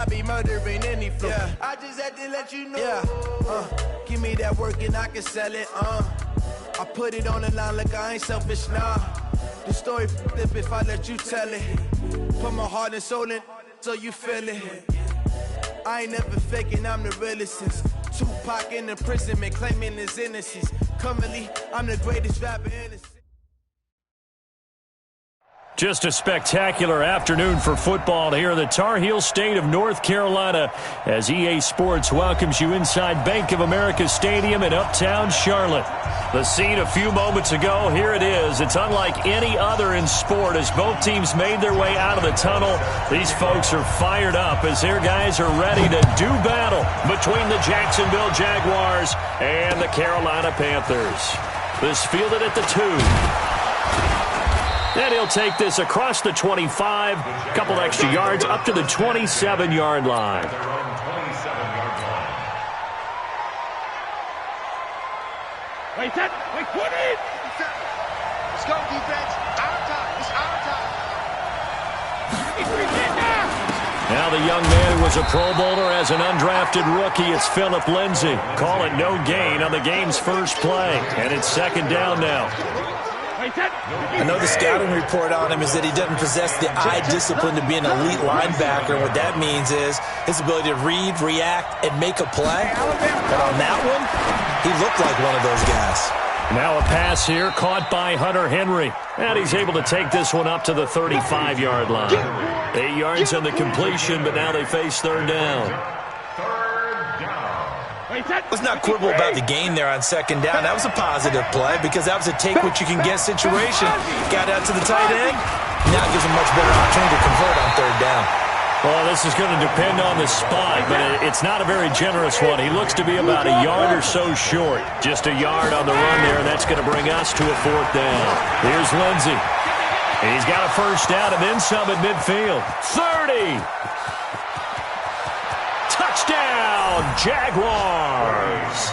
I be murdering any flow. Yeah. I just had to let you know. Yeah. Give me that work and I can sell it. I put it on the line like I ain't selfish, nah. The story flip if I let you tell it. Put my heart and soul in so you feel it. I ain't never faking, I'm the realest since Tupac in the prison, man, claiming his innocence. Currently, I'm the greatest rapper in the Just a spectacular afternoon for football here in the Tar Heel state of North Carolina as EA Sports welcomes you inside Bank of America Stadium in Uptown Charlotte. The scene a few moments ago, here it is. It's unlike any other in sport as both teams made their way out of the tunnel. These folks are fired up as their guys are ready to do battle between the Jacksonville Jaguars and the Carolina Panthers. This fielded at the 2. And he'll take this across the 25, a couple extra yards up to the 27-yard line. Wait, what is? Let's go, defense. Our time. It's our time. Now the young man who was a Pro Bowler as an undrafted rookie, it's Philip Lindsay. Call it no gain on the game's first play. And it's second down now. I know the scouting report on him is that he doesn't possess the eye discipline to be an elite linebacker. And what that means is his ability to read, react, and make a play. But on that one, he looked like one of those guys. Now a pass here caught by Hunter Henry. And he's able to take this one up to the 35-yard line. 8 yards on the completion, but now they face third down. Let's not quibble about the gain there on second down. That was a positive play because that was a take-what-you-can-get situation. Got out to the tight end. Now gives him much better opportunity to convert on third down. Well, this is going to depend on the spot, but it's not a very generous one. He looks to be about a yard or so short. Just a yard on the run there, and that's going to bring us to a fourth down. Here's Lindsay. He's got a first down and then some at midfield. 30. Touchdown, Jaguars.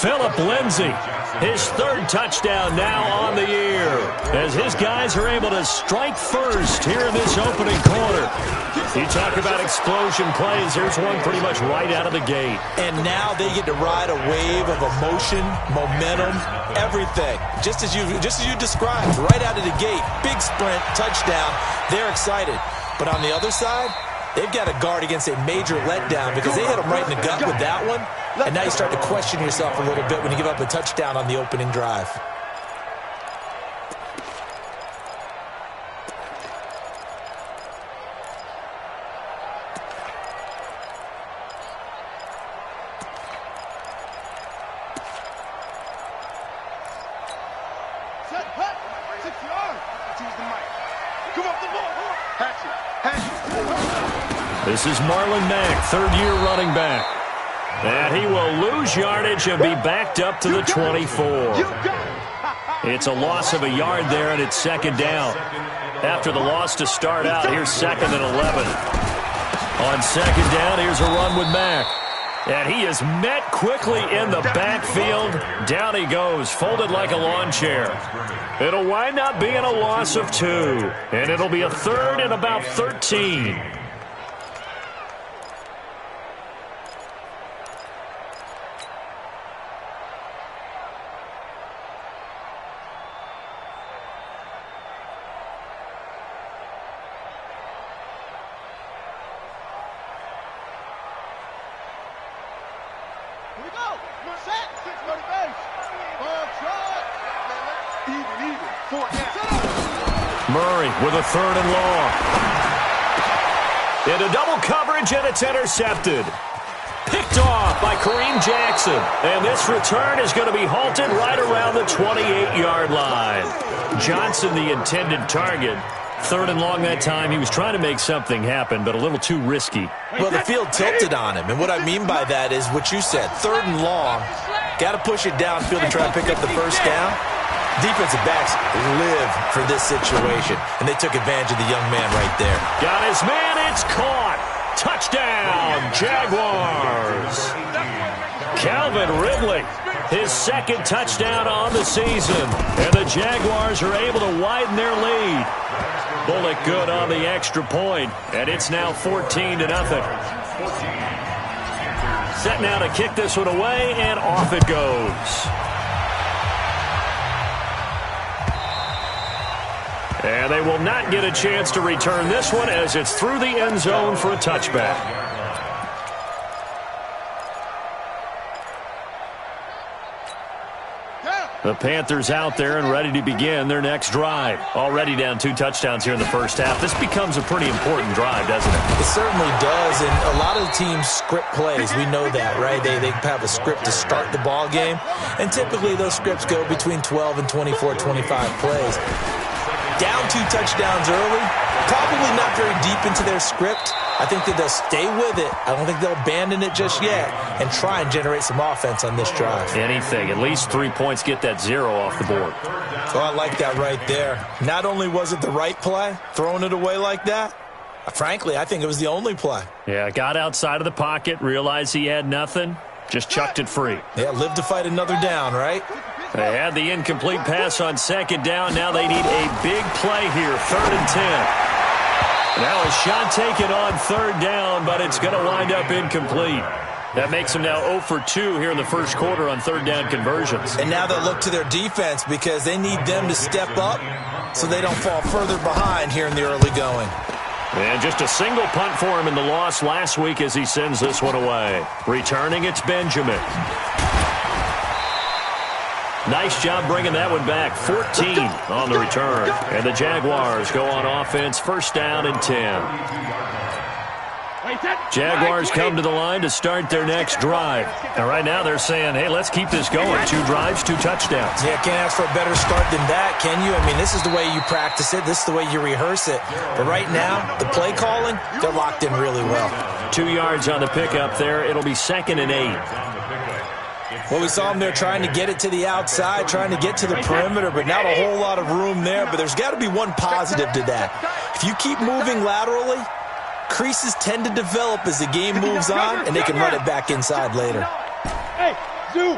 Philip Lindsay, his third touchdown now on the year as his guys are able to strike first here in this opening quarter. You talk about explosion plays. Here's one pretty much right out of the gate. And now they get to ride a wave of emotion, momentum, everything. Just as you described, right out of the gate. Big sprint, touchdown. They're excited. But on the other side, they've got to guard against a major letdown because they hit them right in the gut with that one. And now you start to question yourself a little bit when you give up a touchdown on the opening drive. This is Marlon Mack, third-year running back. And he will lose yardage and be backed up to the 24. It's a loss of a yard there, and it's second down. After the loss to start out, here's second and 11. On second down, here's a run with Mack. And he is met quickly in the backfield. Down he goes, folded like a lawn chair. It'll wind up being a loss of 2. And it'll be a third and about 13. Murray with a third and long. Into double coverage, and it's intercepted. Picked off by Kareem Jackson. And this return is going to be halted right around the 28-yard line. Johnson, the intended target. Third and long that time. He was trying to make something happen, but a little too risky. Well, the field tilted on him. And what I mean by that is what you said. Third and long. Got to push it downfield to try and pick up the first down. Defensive backs live for this situation, and they took advantage of the young man right there. Got his man, it's caught. Touchdown, Jaguars. Calvin Ridley, his second touchdown on the season. And the Jaguars are able to widen their lead. Bullock good on the extra point, and it's now 14-0. Set now to kick this one away, and off it goes. And they will not get a chance to return this one as it's through the end zone for a touchback. The Panthers out there and ready to begin their next drive. Already down 2 touchdowns here in the first half. This becomes a pretty important drive, doesn't it? It certainly does, and a lot of the teams script plays. We know that, right? They have a script to start the ball game, and typically those scripts go between 12 and 24, 25 plays. Down 2 touchdowns early, probably not very deep into their script. I think that they'll stay with it. I don't think they'll abandon it just yet and try and generate some offense on this drive. Anything. At least 3 points, get that 0 off the board. Oh, I like that right there. Not only was it the right play, throwing it away like that, frankly, I think it was the only play. Yeah, got outside of the pocket, realized he had nothing, just chucked it free. Yeah, live to fight another down, right? They had the incomplete pass on second down. Now they need a big play here, 3rd and 10. Now a shot taken on 3rd down, but it's going to wind up incomplete. That makes them now 0 for 2 here in the first quarter on 3rd down conversions. And now they'll look to their defense because they need them to step up so they don't fall further behind here in the early going. And just a single punt for him in the loss last week as he sends this one away. Returning, it's Benjamin. Nice job bringing that one back. 14 on the return. And the Jaguars go on offense, 1st down and 10. Jaguars come to the line to start their next drive. And right now they're saying, hey, let's keep this going. 2 drives, 2 touchdowns. Yeah, can't ask for a better start than that, can you? I mean, this is the way you practice it. This is the way you rehearse it. But right now, the play calling, they're locked in really well. 2 yards on the pickup there. It'll be 2nd and 8. Well, we saw him there trying to get it to the outside, trying to get to the perimeter, but not a whole lot of room there. But there's got to be one positive to that. If you keep moving laterally, creases tend to develop as the game moves on, and they can run it back inside later. Hey, Zoo!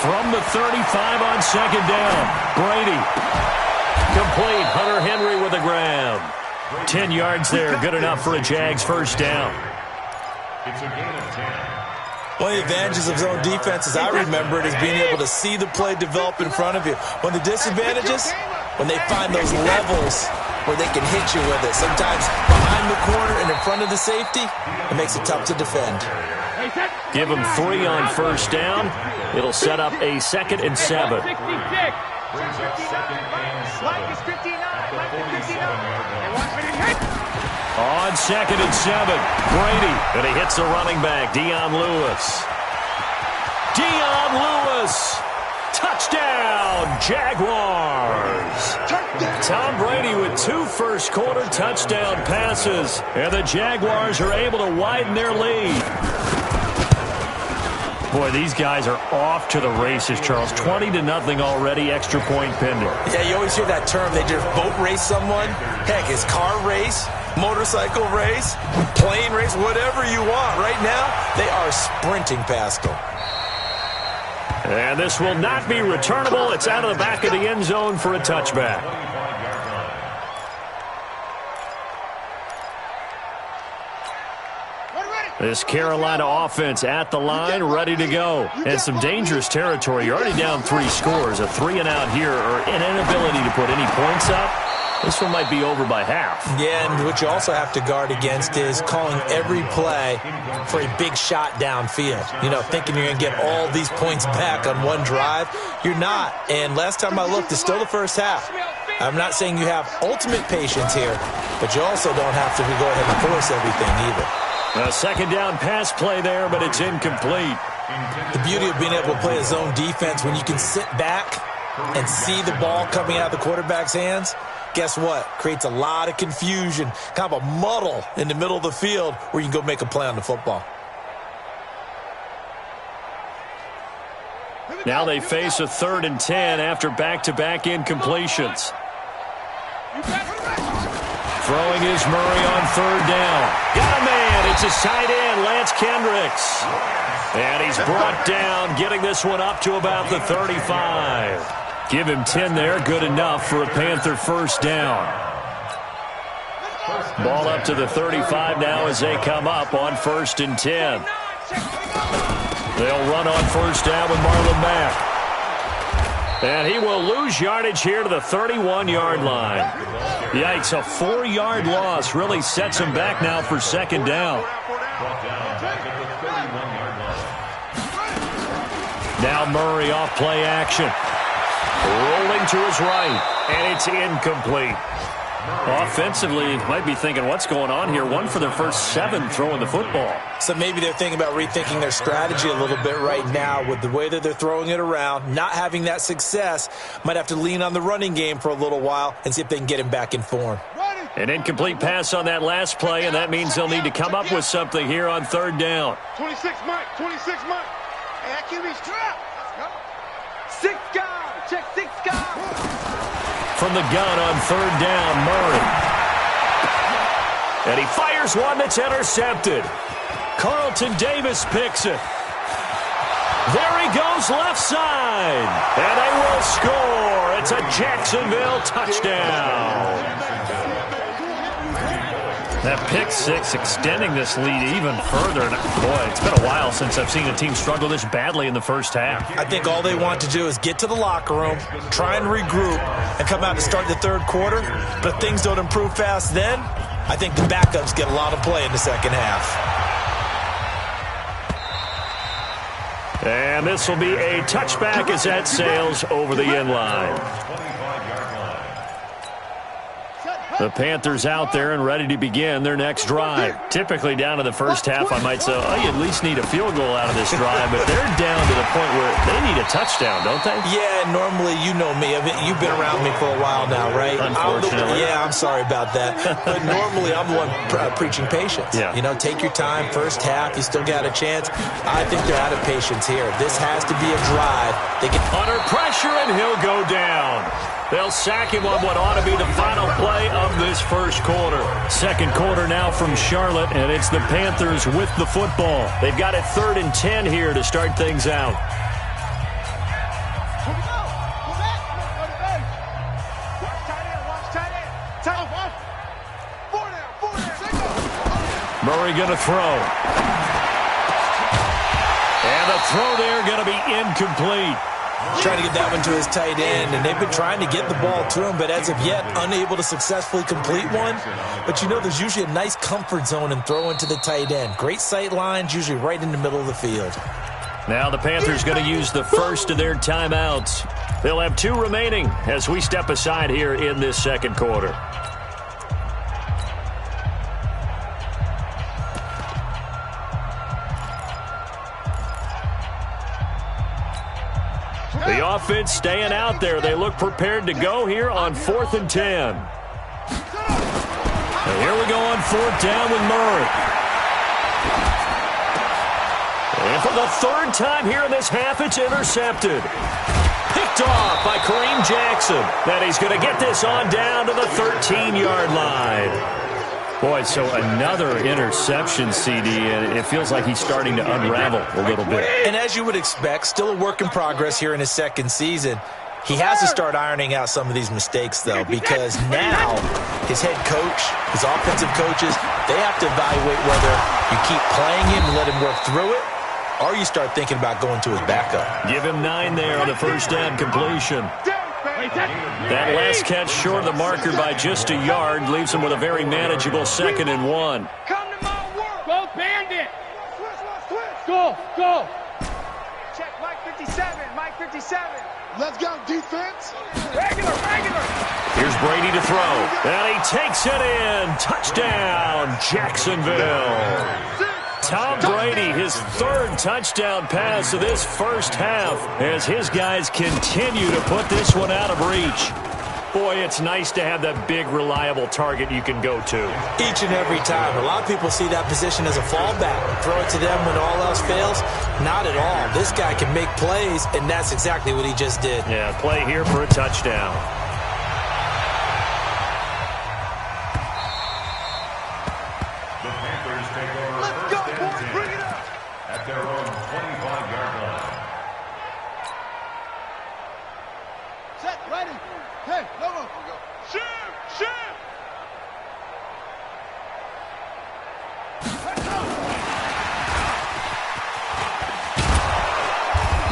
From the 35 on 2nd down, Brady. Complete. Hunter Henry with a grab. 10 yards there, good enough for a Jags 1st down. It's a gain of 10. One of the advantages of zone defense, as I remember it, is being able to see the play develop in front of you. One of the disadvantages, when they find those levels where they can hit you with it. Sometimes behind the corner and in front of the safety, it makes it tough to defend. Give them 3 on 1st down. It'll set up a 2nd and 7. On 2nd and 7, Brady, and he hits the running back, Dion Lewis. Dion Lewis, touchdown, Jaguars. Tom Brady with 2 first-quarter touchdown passes, and the Jaguars are able to widen their lead. Boy, these guys are off to the races, Charles. 20-0 already, extra point pending. Yeah, you always hear that term. They just boat race someone. Heck, it's car race, motorcycle race, plane race, whatever you want. Right now, they are sprinting past them. And this will not be returnable. It's out of the back of the end zone for a touchback. This Carolina offense at the line, ready to go. And some dangerous territory. You're already down 3 scores. A 3 and out here, or an inability to put any points up. This one might be over by half. Yeah, and what you also have to guard against is calling every play for a big shot downfield. You know, thinking you're going to get all these points back on one drive. You're not. And last time I looked, it's still the first half. I'm not saying you have ultimate patience here, but you also don't have to go ahead and force everything either. A 2nd down pass play there, but it's incomplete. The beauty of being able to play a zone defense, when you can sit back and see the ball coming out of the quarterback's hands, guess what? Creates a lot of confusion, kind of a muddle in the middle of the field where you can go make a play on the football. Now they face a 3rd and 10 after back-to-back incompletions. Throwing is Murray on third down. Got a man. It's his tight end, Lance Kendricks. And he's brought down, getting this one up to about the 35. Give him 10 there. Good enough for a Panther first down. Ball up to the 35 now as they come up on 1st and 10. They'll run on first down with Marlon Mack. And he will lose yardage here to the 31-yard line. Yikes, a 4-yard loss really sets him back now for second down. Now Murray off play action. Rolling to his right, and it's incomplete. Offensively, you might be thinking, what's going on here? One for their first 7 throwing the football. So maybe they're thinking about rethinking their strategy a little bit right now with the way that they're throwing it around. Not having that success, might have to lean on the running game for a little while and see if they can get him back in form. An incomplete pass on that last play, and that means they'll need to come up with something here on third down. 26 Mike, 26 Mike. Hey, that QB's trapped. 6 guys, check 6 guys. From the gun on third down, Murray. And he fires one that's intercepted. Carlton Davis picks it. There he goes left side. And they will score. It's a Jacksonville touchdown. That pick six extending this lead even further. And boy, it's been a while since I've seen a team struggle this badly in the first half. I think all they want to do is get to the locker room, try and regroup, and come out to start the third quarter. But if things don't improve fast then, I think the backups get a lot of play in the second half. And this will be a touchback as that sails over the end line. The Panthers out there and ready to begin their next drive. Typically down to the first half, I might say, oh, you at least need a field goal out of this drive, but they're down to the point where they need a touchdown, don't they? Yeah, normally, you know me. You've been around me for a while now, right? Unfortunately. I'm sorry about that. But normally, I'm the one preaching patience. Yeah. You know, take your time. First half, you still got a chance. I think they're out of patience here. This has to be a drive. They get under pressure, and he'll go down. They'll sack him on what ought to be the final play of this first quarter. Second quarter now from Charlotte, and it's the Panthers with the football. They've got it 3rd and 10 here to start things out. Murray going to throw. And the throw there going to be incomplete. Trying to get that one to his tight end, and they've been trying to get the ball to him, but as of yet, unable to successfully complete one. But you know, there's usually a nice comfort zone in throwing to the tight end. Great sight lines, usually right in the middle of the field. Now the Panthers going to use the first of their timeouts. They'll have 2 remaining as we step aside here in this second quarter. The offense staying out there. They look prepared to go here on 4th and 10. And here we go on 4th down with Murray. And for the 3rd time here in this half, it's intercepted. Picked off by Kareem Jackson. Then he's going to get this on down to the 13-yard line. Boy, so another interception, CD, and it feels like he's starting to unravel a little bit. And as you would expect, still a work in progress here in his second season. He has to start ironing out some of these mistakes, though, because now his head coach, his offensive coaches, they have to evaluate whether you keep playing him and let him work through it, or you start thinking about going to his backup. Give him 9 there on the first down completion. That last catch short of the marker by just a yard leaves him with a very manageable 2nd and 1. Come to my work. Go, Bandit. Go, go. Check Mike 57, Mike 57. Let's go, defense. Regular. Here's Brady to throw. And he takes it in. Touchdown, Jacksonville. Tom Brady, his 3rd touchdown pass of this first half as his guys continue to put this one out of reach. Boy, it's nice to have that big, reliable target you can go to. Each and every time. A lot of people see that position as a fallback. Throw it to them when all else fails. Not at all. This guy can make plays, and that's exactly what he just did. Yeah, play here for a touchdown.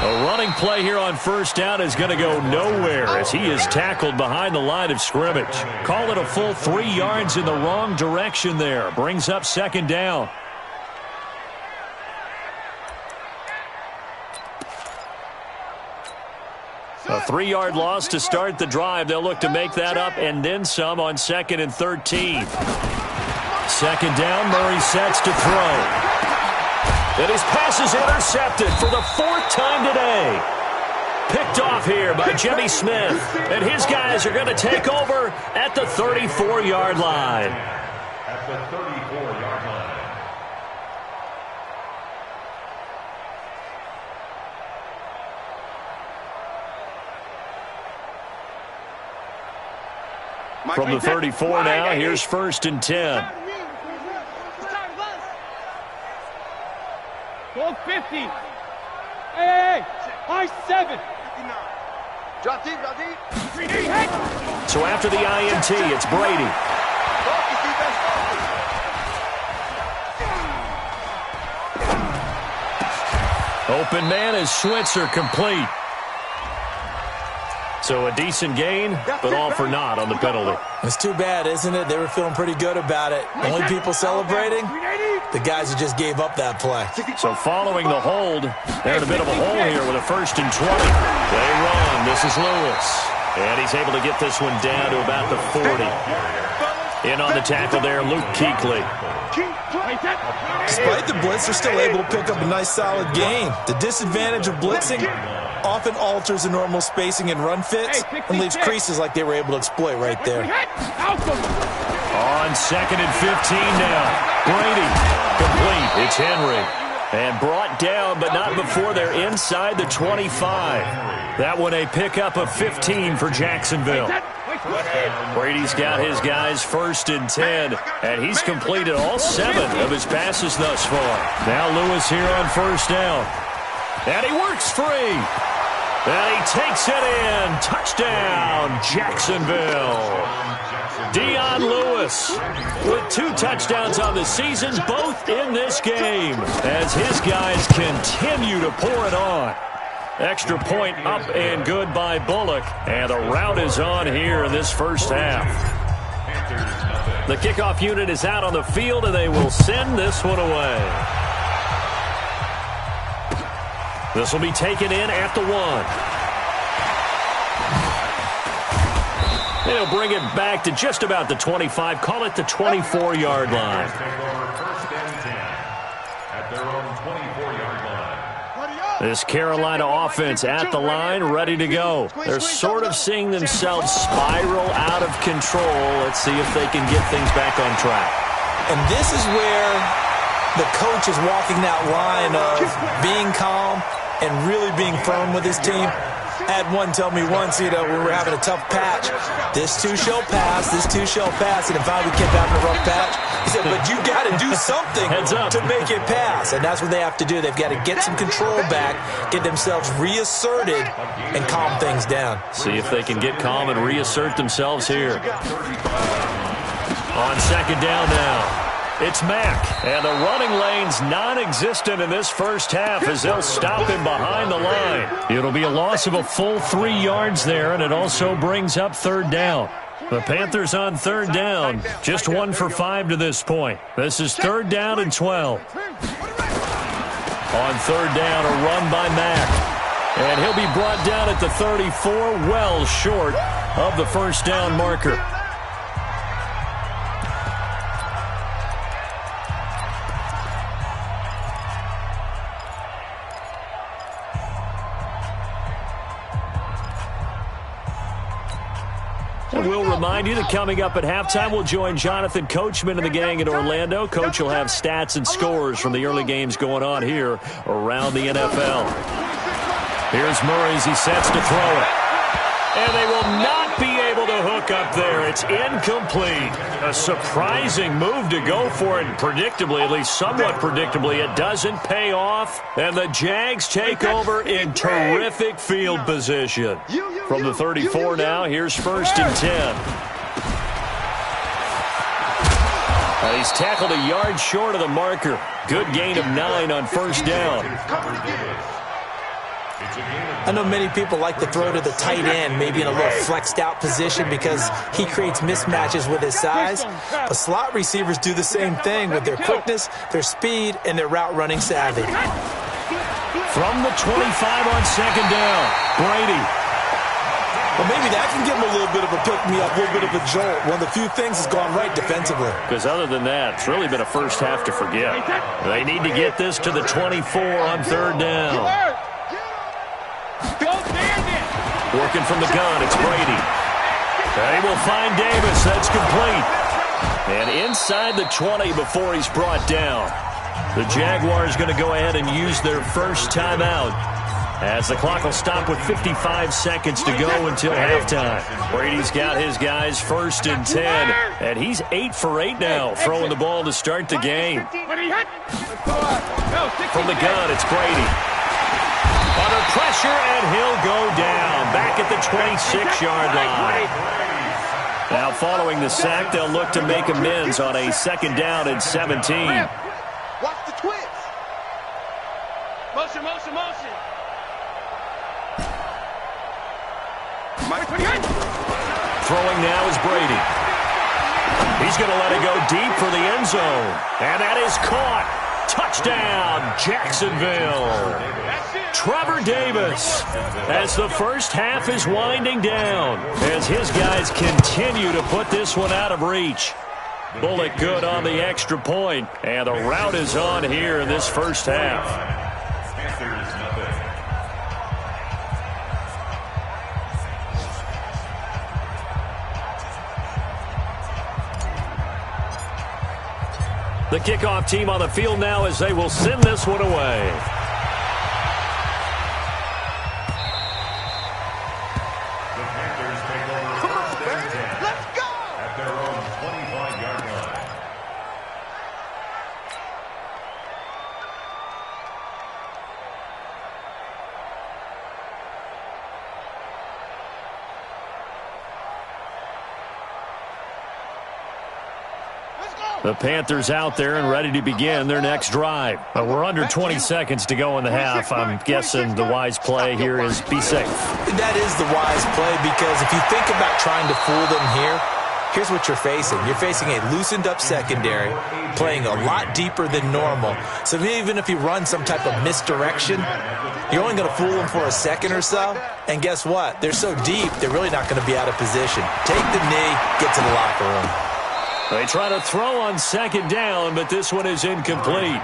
A running play here on first down is going to go nowhere as he is tackled behind the line of scrimmage. Call it a full 3 yards in the wrong direction there. Brings up second down. A 3-yard loss to start the drive. They'll look to make that up and then some on 2nd and 13. Second down, Murray sets to throw. And his pass is intercepted for the 4th time today. Picked off here by Jimmy Smith. And his guys are going to take over at the 34-yard line. At the 34-yard line. From the 34 now, here's 1st and 10. Go 50. Hey, high 7. Drop deep, drop deep. So after the INT, it's Brady. Open man is Schweitzer, complete. So a decent gain, but all for naught on the penalty. It's too bad, isn't it? They were feeling pretty good about it. Only people celebrating, the guys who just gave up that play. So following the hold, they're in a bit of a hole here with a 1st and 20. They run. This is Lewis. And he's able to get this one down to about the 40. In on the tackle there, Luke Kuechly. Despite the blitz, they're still able to pick up a nice, solid gain. The disadvantage of blitzing often alters the normal spacing and run fits and leaves creases like they were able to exploit right there. On 2nd and 15 now. Brady, complete. It's Henry. And brought down, but not before they're inside the 25. That one a pickup of 15 for Jacksonville. Brady's got his guys 1st and 10, and he's completed all 7 of his passes thus far. Now Lewis here on 1st down. And he works free. And he takes it in. Touchdown, Jacksonville. Dion Lewis with 2 touchdowns on the season, both in this game, as his guys continue to pour it on. Extra point up and good by Bullock, and the rout is on here in this first half. The kickoff unit is out on the field, and they will send this one away. This will be taken in at the 1. They'll bring it back to just about the 25. Call it the 24-yard line. First and 10 at their own 24-yard line. This Carolina offense at the line, ready to go. They're sort of seeing themselves spiral out of control. Let's see if they can get things back on track. And this is where the coach is walking that line of being calm and really being firm with his team. I had one tell me once, when we were having a tough patch, this too shall pass, this too shall pass, and if I kept having a rough patch, he said, but you got to do something to make it pass, and that's what they have to do. They've got to get some control back, get themselves reasserted, and calm things down. See if they can get calm and reassert themselves here. On 2nd down now. It's Mack, and the running lane's non-existent in this first half as they'll stop him behind the line. It'll be a loss of a full 3 yards there, and it also brings up 3rd down. The Panthers on 3rd down, just 1 for 5 to this point. This is 3rd down and 12. On 3rd down, a run by Mack, and he'll be brought down at the 34, well short of the first down marker. We'll remind you that coming up at halftime, we'll join Jonathan Coachman and the gang in Orlando. Coach will have stats and scores from the early games going on here around the NFL. Here's Murray as he sets to throw it. And they will not be able to hook up there. It's incomplete. A surprising move to go for it. Predictably, at least somewhat predictably, it doesn't pay off. And the Jags take over in terrific field position. From the 34 now, here's 1st and 10. And he's tackled a yard short of the marker. Good gain of 9 on 1st down. I know many people like to throw to the tight end, maybe in a little flexed out position because he creates mismatches with his size. But slot receivers do the same thing with their quickness, their speed, and their route running savvy. From the 25 on second down, Brady. Well, maybe that can give him a little bit of a pick-me-up, a little bit of a jolt. One of the few things that's gone right defensively. Because other than that, it's really been a first half to forget. They need to get this to the 24 on third down. Working from the gun, it's Brady. They will find Davis. That's complete. And inside the 20 before he's brought down. The Jaguars going to go ahead and use their first timeout, as the clock will stop with 55 seconds to go until halftime. Brady's got his guys first and 10, and he's 8 for 8 now, throwing the ball to start the game. From the gun, it's Brady. Under pressure, and he'll go down, back at the 26-yard line. Now, following the sack, they'll look to make amends on a second down and 17. Watch the twist. Motion, motion, motion. Throwing now is Brady. He's going to let it go deep for the end zone. And that is caught. Touchdown, Jacksonville. Trevor Davis, as the first half is winding down, as his guys continue to put this one out of reach. Bullock good on the extra point, and the route is on here in this first half. The kickoff team on the field now as they will send this one away. The Panthers out there and ready to begin their next drive. We're under 20 seconds to go in the half. I'm guessing the wise play here is be safe. That is the wise play, because if you think about trying to fool them here, here's what you're facing. You're facing a loosened up secondary, playing a lot deeper than normal. So even if you run some type of misdirection, you're only going to fool them for a second or so. And guess what? They're so deep, they're really not going to be out of position. Take the knee, get to the locker room. They try to throw on second down, but this one is incomplete.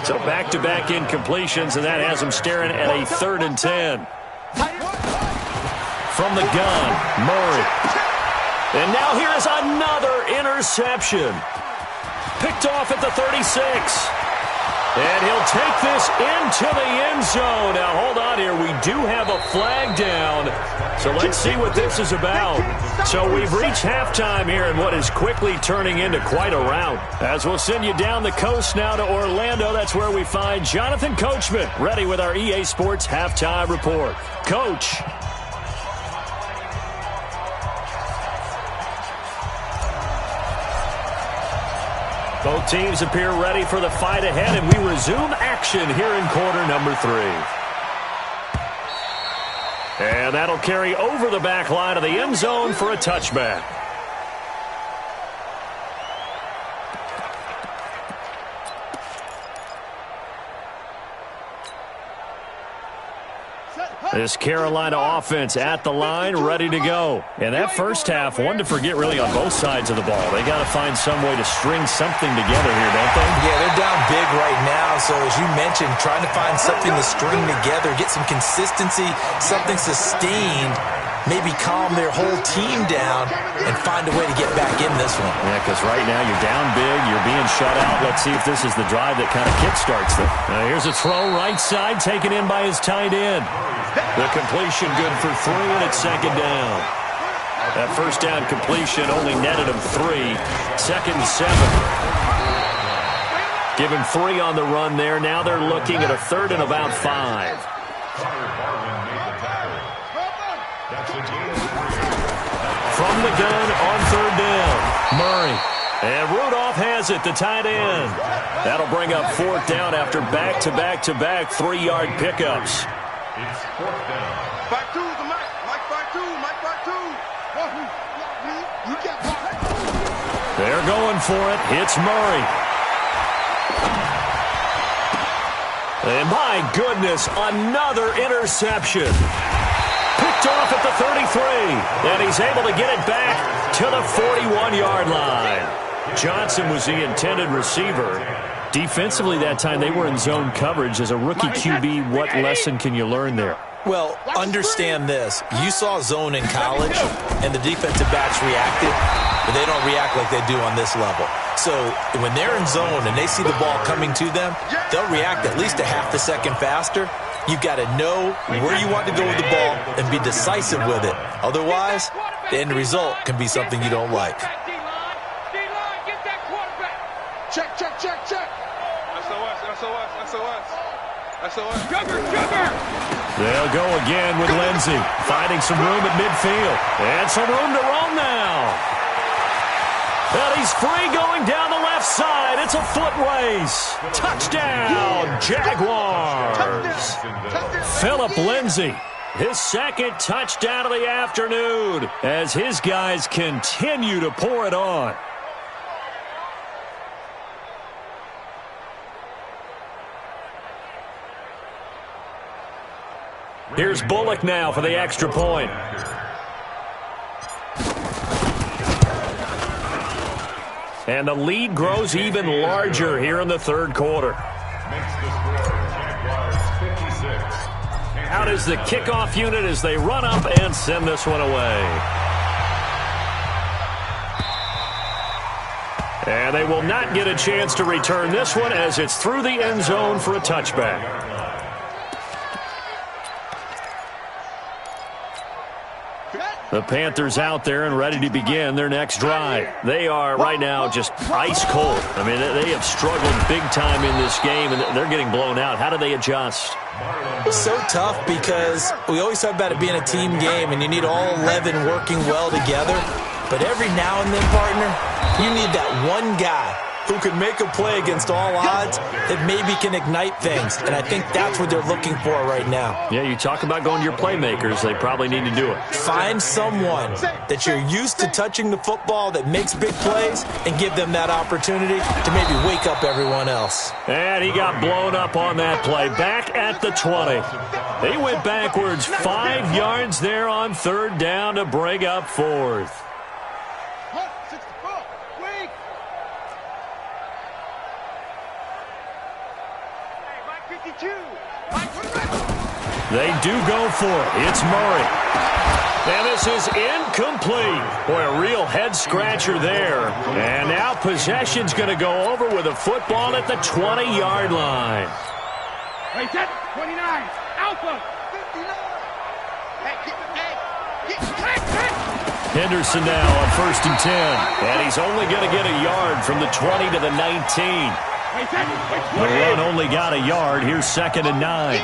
So back-to-back incompletions, and that has them staring at a 3rd and 10. From the gun, Murray. And now here is another interception. Picked off at the 36. And he'll take this into the end zone. Now, hold on here. We do have a flag down. So let's see what this is about. So we've reached halftime here in what is quickly turning into quite a rout. As we'll send you down the coast now to Orlando. That's where we find Jonathan Coachman ready with our EA Sports Halftime Report. Coach. Both teams appear ready for the fight ahead, and we resume action here in quarter number 3. And that'll carry over the back line of the end zone for a touchback. This Carolina offense at the line, ready to go. And that first half, one to forget really on both sides of the ball. They got to find some way to string something together here, don't they? Yeah, they're down big right now. So as you mentioned, trying to find something to string together, get some consistency, something sustained, maybe calm their whole team down and find a way to get back in this one. Yeah, because right now you're down big, you're being shut out. Let's see if this is the drive that kind of kickstarts them. Here's a throw right side, taken in by his tight end. The completion good for 3, and it's second down. That first down completion only netted him 3. Second and 7. Give him 3 on the run there. Now they're looking at a 3rd and about 5. From the gun on 3rd down, Murray. And Rudolph has throws it, the tight end. That'll bring up fourth down after back-to-back-to-back 3-yard pickups. It's fourth down. Back two, the Mike. Mike back two. Mike back two. They're going for it. It's Murray. And my goodness, another interception. Picked off at the 33. And he's able to get it back to the 41-yard line. Johnson was the intended receiver. Defensively that time, they were in zone coverage. As a rookie QB, what lesson can you learn there? Well, understand this. You saw zone in college, and the defensive backs reacted, but they don't react like they do on this level. So when they're in zone and they see the ball coming to them, they'll react at least a half a second faster. You've got to know where you want to go with the ball and be decisive with it. Otherwise, the end result can be something you don't like. Check, check, check, check. SOS. Jugger. They'll go again with Lindsey, finding some room at midfield. And some room to roam now. And he's free going down the left side. It's a foot race. Touchdown, Jaguars. Philip Lindsey, his second touchdown of the afternoon as his guys continue to pour it on. Here's Bullock now for the extra point. And the lead grows even larger here in the third quarter. Out is the kickoff unit as they run up and send this one away. And they will not get a chance to return this one as it's through the end zone for a touchback. The Panthers out there and ready to begin their next drive. They are right now just ice cold. I mean, they have struggled big time in this game, and they're getting blown out. How do they adjust? So tough because we always talk about it being a team game, and you need all 11 working well together. But every now and then, partner, you need that one guy who can make a play against all odds that maybe can ignite things. And I think that's what they're looking for right now. Yeah, you talk about going to your playmakers. They probably need to do it. Find someone that you're used to touching the football that makes big plays and give them that opportunity to maybe wake up everyone else. And he got blown up on that play. Back at the 20. They went backwards 5 yards there on third down to bring up fourth. They do go for it. It's Murray. And this is incomplete. Boy, a real head-scratcher there. And now possession's going to go over with a football at the 20-yard line. Hey, set, 29, Alpha, 59. Henderson now on 1st and 10. And he's only going to get a yard from the 20 to the 19. The run only got a yard. Here's 2nd and 9.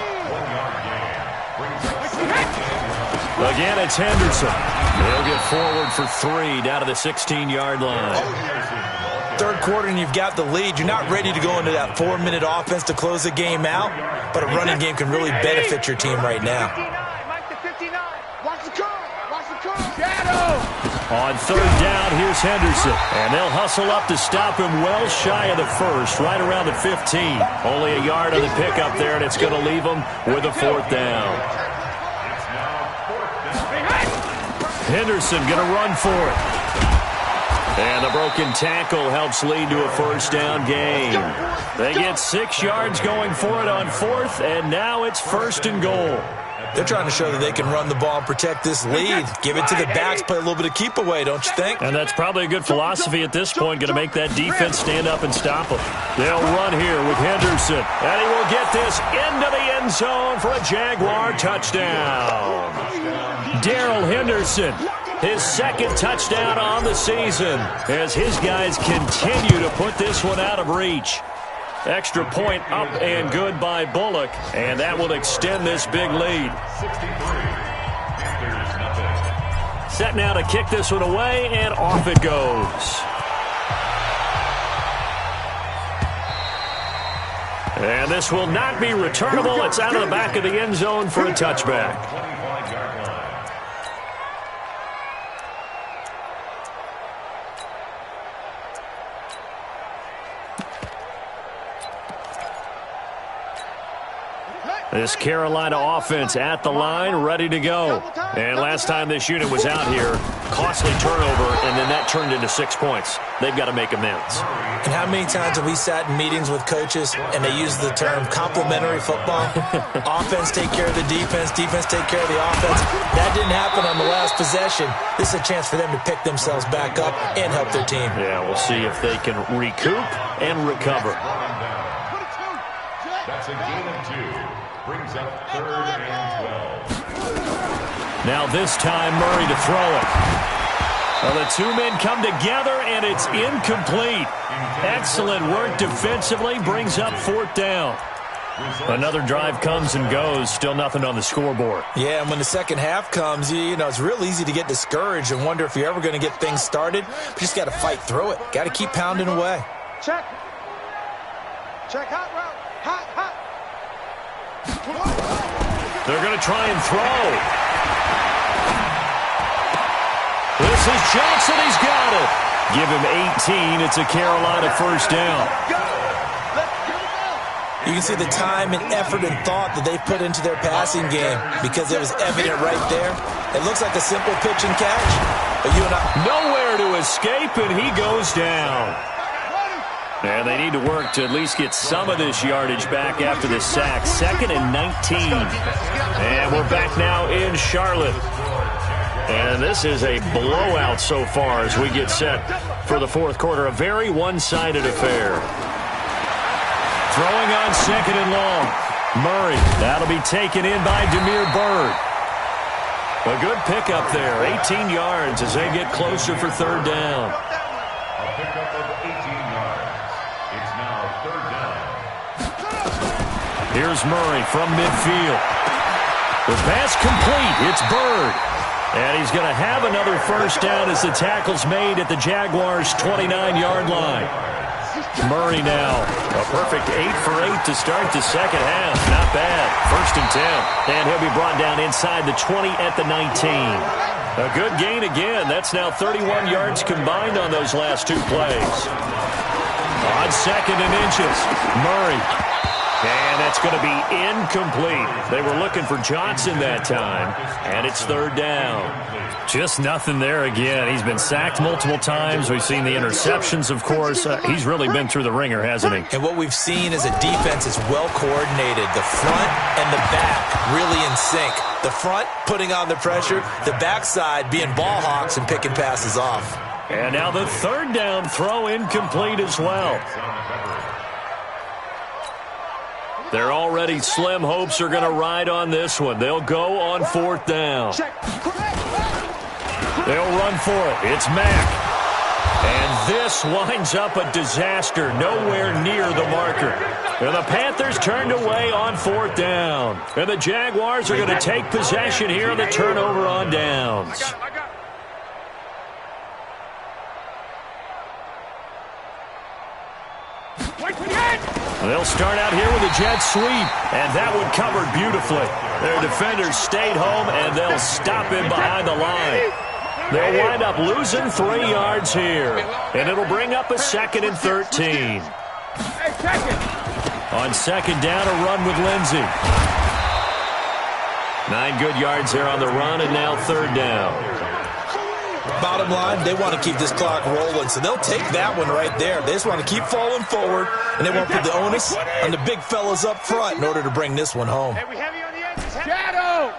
Again, it's Henderson. They'll get forward for 3 down to the 16-yard line. Third quarter and you've got the lead. You're not ready to go into that 4-minute offense to close the game out, but a running game can really benefit your team right now. On third down, here's Henderson. And they'll hustle up to stop him well shy of the first, right around the 15. Only a yard on the pickup there, and it's going to leave them with a 4th down. Henderson going to run for it. And the broken tackle helps lead to a 1st down gain. They get 6 yards going for it on 4th, and now it's 1st and goal. They're trying to show that they can run the ball and protect this lead. Give it to the backs, play a little bit of keep away, don't you think? And that's probably a good philosophy at this point, going to make that defense stand up and stop them. They'll run here with Henderson, and he will get this into the end zone for a Jaguar touchdown. Darrell Henderson, his 2nd touchdown on the season, as his guys continue to put this one out of reach. Extra point up and good by Bullock, and that will extend this big lead. Set now to kick this one away, and off it goes. And this will not be returnable. It's out of the back of the end zone for a touchback. This Carolina offense at the line, ready to go. And last time this unit was out here, costly turnover, and then that turned into 6 points. They've got to make amends. And how many times have we sat in meetings with coaches and they use the term complementary football? Offense take care of the defense, defense take care of the offense. That didn't happen on the last possession. This is a chance for them to pick themselves back up and help their team. Yeah, we'll see if they can recoup and recover. That's a gain of 2. Brings up 3rd and 12. Now this time, Murray to throw it. Well, the two men come together, and it's incomplete. Excellent work defensively, brings up 4th down. Another drive comes and goes, still nothing on the scoreboard. Yeah, and when the second half comes, you know, it's real easy to get discouraged and wonder if you're ever going to get things started. But you just got to fight through it. Got to keep pounding away. Check. Check hot route. Hot, hot. They're going to try and throw. This is Johnson. He's got it. Give him 18. It's a Carolina first down. You can see the time and effort and thought that they put into their passing game because it was evident right there. It looks like a simple pitch and catch, but you and I... Nowhere to escape, and he goes down. And they need to work to at least get some of this yardage back after the sack. 2nd and 19. And we're back now in Charlotte. And this is a blowout so far as we get set for the 4th quarter. A very one-sided affair. Throwing on 2nd and long. Murray. That'll be taken in by Demir Bird. A good pickup there. 18 yards as they get closer for 3rd down. A pickup of 18 yards. It's now 3rd down. Here's Murray from midfield. The pass complete. It's Bird. And he's going to have another first down as the tackle's made at the Jaguars' 29-yard line. Murray now. A perfect 8 for 8 to start the second half. Not bad. 1st and 10. And he'll be brought down inside the 20 at the 19. A good gain again. That's now 31 yards combined on those last 2 plays. On 2nd and inches. Murray. And that's going to be incomplete. They were looking for Johnson that time, and it's 3rd down. Just nothing there again. He's been sacked multiple times. We've seen the interceptions, of course. He's really been through the ringer, hasn't he? And what we've seen is a defense is well coordinated. The front and the back really in sync. The front putting on the pressure, the backside being ball hawks and picking passes off. And now the 3rd down throw incomplete as well. Their already slim hopes are going to ride on this one. They'll go on 4th down. They'll run for it. It's Mack. And this winds up a disaster. Nowhere near the marker. And the Panthers turned away on 4th down. And the Jaguars are going to take possession here on the turnover on downs. They'll start out here with a jet sweep, and that one covered beautifully. Their defenders stayed home, and they'll stop him behind the line. They'll wind up losing 3 yards here, and it'll bring up a 2nd and 13. On 2nd down, a run with Lindsey. 9 good yards there on the run, and now 3rd down. Bottom line, they want to keep this clock rolling, so they'll take that one right there. They just want to keep falling forward, and they want to put the onus on the big fellas up front in order to bring this one home. Hey, we heavy on the edges. Shadow!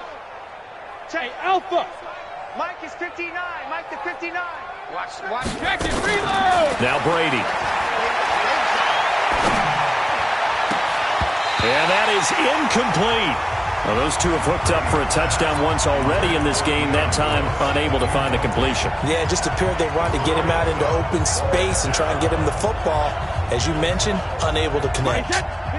Hey, Alpha! Mike is 59. Mike the 59. Watch. Check it. Reload! Now Brady. And that is incomplete. Well, those two have hooked up for a touchdown once already in this game, that time unable to find the completion. Yeah, it just appeared they wanted to get him out into open space and try and get him the football. As you mentioned, unable to connect.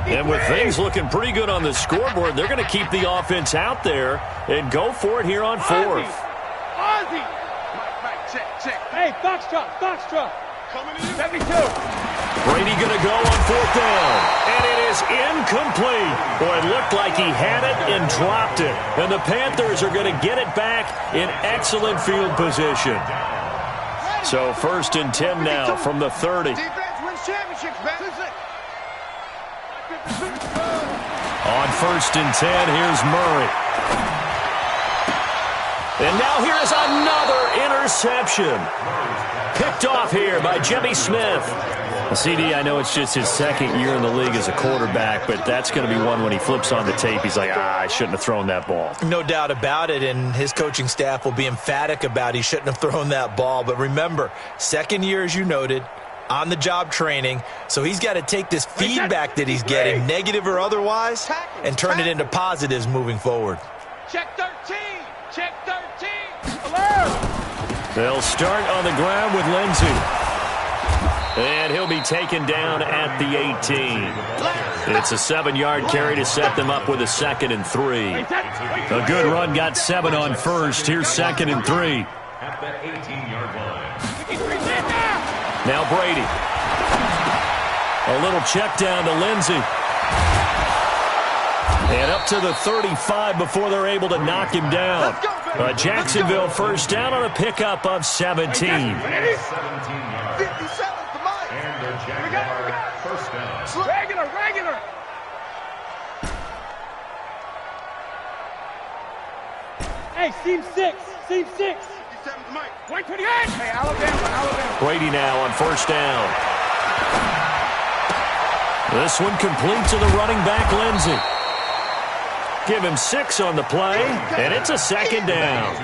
And with things looking pretty good on the scoreboard, they're going to keep the offense out there and go for it here on 4th. Ozzy! Check. Hey, Foxtrot. Coming in. 72. Brady going to go on 4th down. And it is incomplete. Boy, it looked like he had it and dropped it. And the Panthers are going to get it back in excellent field position. So 1st and 10 now from the 30. On 1st and 10, here's Murray. And now here is another interception. Picked off here by Jimmy Smith. CD, I know it's just his 2nd year in the league as a quarterback, but that's going to be one when he flips on the tape. He's like, I shouldn't have thrown that ball. No doubt about it, and his coaching staff will be emphatic about he shouldn't have thrown that ball. But remember, 2nd year, as you noted, on-the-job training, so he's got to take this feedback that he's getting, negative or otherwise, and turn it into positives moving forward. Check 13. Check 13. Alert. They'll start on the ground with Lindsey. And he'll be taken down at the 18. It's a 7-yard carry to set them up with a 2nd and 3. A good run got 7 on 1st. Here's 2nd and 3. At the 18-yard line. Now Brady. A little check down to Lindsey. And up to the 35 before they're able to knock him down. Jacksonville 1st down on a pickup of 17. 17 yards. And the Jaguar 1st down. Regular. Hey, seam 6. 128. Hey, Alabama. Brady now on 1st down. This one complete to the running back, Lindsey. Give him 6 on the play, and it's a 2nd down.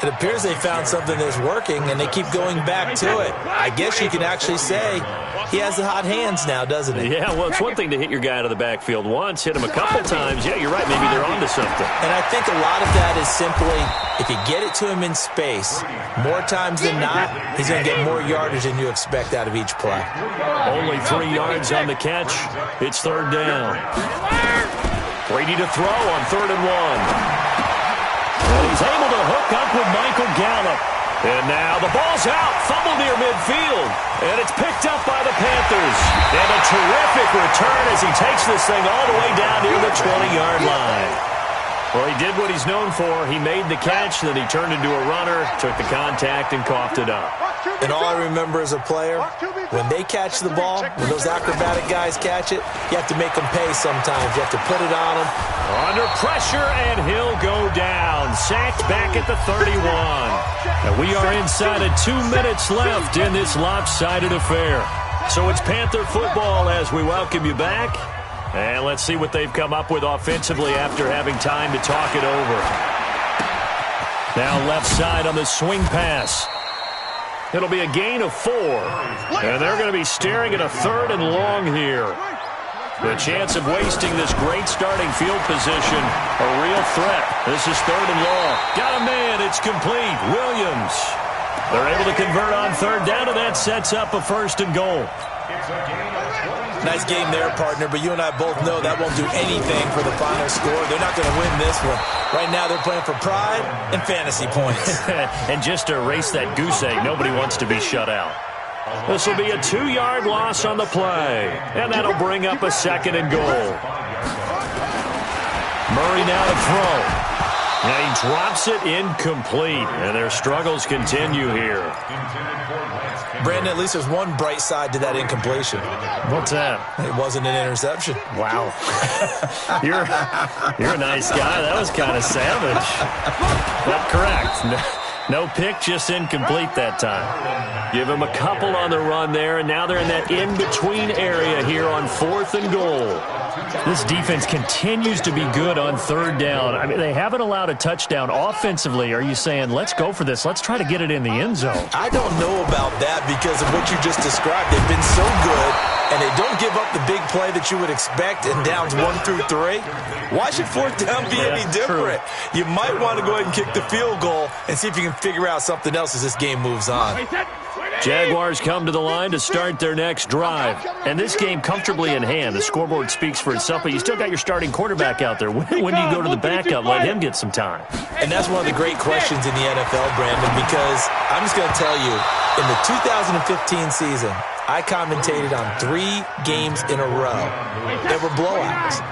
It appears they found something that's working, and they keep going back to it. I guess you can actually say he has the hot hands now, doesn't he? Yeah, well, it's one thing to hit your guy out of the backfield once, hit him a couple times. Yeah, you're right. Maybe they're onto something. And I think a lot of that is simply if you get it to him in space, more times than not, he's going to get more yardage than you expect out of each play. Only 3 yards on the catch. It's 3rd down. Brady to throw on 3rd and 1. And he's able to hook up with Michael Gallup. And now the ball's out. Fumble near midfield. And it's picked up by the Panthers. And a terrific return as he takes this thing all the way down near the 20-yard line. Well, he did what he's known for. He made the catch, then he turned into a runner, took the contact, and coughed it up. And all I remember as a player, when they catch the ball, when those acrobatic guys catch it, you have to make them pay sometimes. You have to put it on them. Under pressure, and he'll go down. Sacked back at the 31. And we are inside of 2 minutes left in this lopsided affair. So it's Panther football as we welcome you back. And let's see what they've come up with offensively after having time to talk it over. Now left side on the swing pass. It'll be a gain of 4. And they're going to be staring at a 3rd and long here. The chance of wasting this great starting field position, a real threat. This is 3rd and long. Got a man. It's complete. Williams. They're able to convert on 3rd down, and that sets up a 1st and goal. Nice game there, partner, but you and I both know that won't do anything for the final score. They're not going to win this one. Right now they're playing for pride and fantasy points. And just to erase that goose egg, nobody wants to be shut out. This will be a 2-yard loss on the play, and that'll bring up a 2nd and goal. Murray now to throw. Now he drops it incomplete, and their struggles continue here. Brandon, at least there's one bright side to that incompletion. What's that? It wasn't an interception. Wow. You're a nice guy. That was kind of savage. But correct. No pick, just incomplete that time. Give him a couple on the run there, and now they're in that in-between area here on 4th and goal. This defense continues to be good on 3rd down. I mean, they haven't allowed a touchdown offensively. Are you saying, let's go for this? Let's try to get it in the end zone. I don't know about that because of what you just described. They've been so good, and they don't give up the big play that you would expect in downs 1 through 3. Why should 4th down be any different? True. You might want to go ahead and kick the field goal and see if you can figure out something else as this game moves on. Jaguars come to the line to start their next drive. And this game comfortably in hand. The scoreboard speaks for itself, but you still got your starting quarterback out there. When do you go to the backup? Let him get some time. And that's one of the great questions in the NFL, Brandon, because I'm just going to tell you, In the 2015 season, I commentated on 3 games in a row that were blowouts.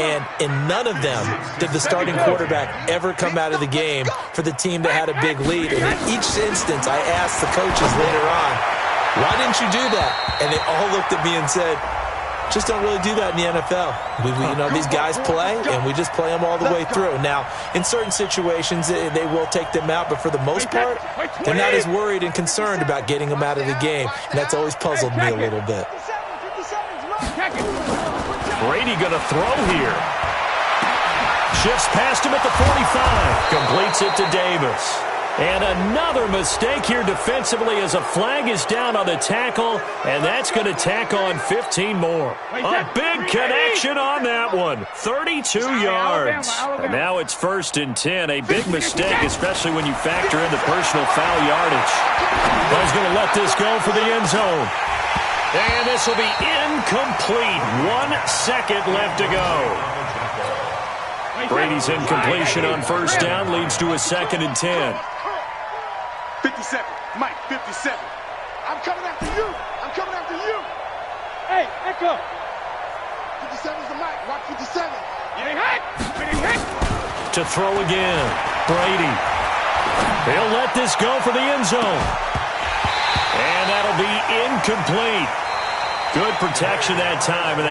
And in none of them did the starting quarterback ever come out of the game for the team that had a big lead. And in each instance, I asked the coaches later on, why didn't you do that? And they all looked at me and said, just don't really do that in the NFL. These guys play, and we just play them all the way through. Now, in certain situations, they will take them out, but for the most part, they're not as worried and concerned about getting them out of the game, and that's always puzzled me a little bit. Brady going to throw here. Shifts past him at the 45. Completes it to Davis. And another mistake here defensively as a flag is down on the tackle, and that's going to tack on 15 more. A big connection on that one. 32 yards. And now it's 1st and 10. A big mistake, especially when you factor in the personal foul yardage. But he's going to let this go for the end zone. And this will be incomplete. 1 second left to go. Brady's incompletion on 1st down leads to a 2nd and 10. 57, Mike, 57. I'm coming after you. I'm coming after you. Hey, Echo. 57's the Mike. Watch 57. Getting hit. Getting hit. To throw again. Brady. He'll let this go for the end zone. And that'll be incomplete. Good protection that time.